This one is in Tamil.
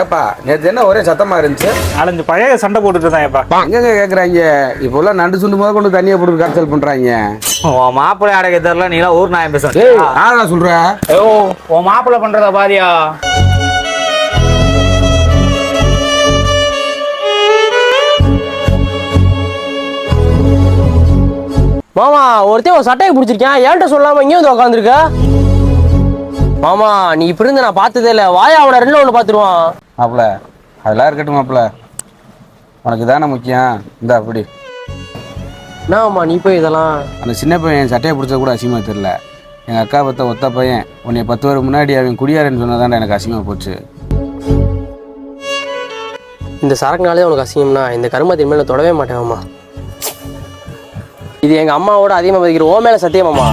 ஏப்பா நேற்று என்ன ஒரே சத்தமா இருந்துச்சு? நாலஞ்சு பழைய சண்டை போட்டுட்டு தான் ஏப்பா. எங்கங்க கேட்குறாங்க? இப்போ எல்லாம் நண்டு சுண்டு முதல் கொண்டு தண்ணியை போட்டு காய்ச்சல் பண்றாங்க. உன் மாப்பிள்ளை அடைக்க தெரியல, நீங்களா ஊர் நாயம் ஏய் பேசுறேன். ஆனா சொல்ற ஐயோ, உன் மாப்பிள்ளை பண்றத பாதியா? மாமா ஒருத்தையும் ஒரு சட்டையை பிடிச்சிருக்கேன், ஏன்ட்ட சொல்லாம இங்கே வந்து உட்காந்துருக்க. மாமா நீ இப்படி இருந்து நான் பார்த்ததே இல்லை. வாயா அவனை ரெண்டு ஒன்று பார்த்துருவான். மாப்பிள அதெல்லாம் இருக்கட்டும் மாப்பிள, உனக்கு தானே முக்கியம். இந்த அப்படி என்னம்மா நீ போய் இதெல்லாம்? அந்த சின்ன பையன் சட்டையை பிடிச்சது கூட அசிங்கமாக தெரியல. எங்கள் அக்கா பத்த ஒத்த பையன் உன்னை 10 வருடம் முன்னாடி அவன் குடியாரன்னு சொன்னதாண்டா எனக்கு அசிங்கமாக போச்சு. இந்த சரக்குனாலே உனக்கு அசிங்கம்னா இந்த கருமத்தின் மேலே தொடவே மாட்டேன் மாமா. இது எங்கள் அம்மாவோட அதிகமாக மதிக்கிற ஓ மேலே சத்தியமாம்மா.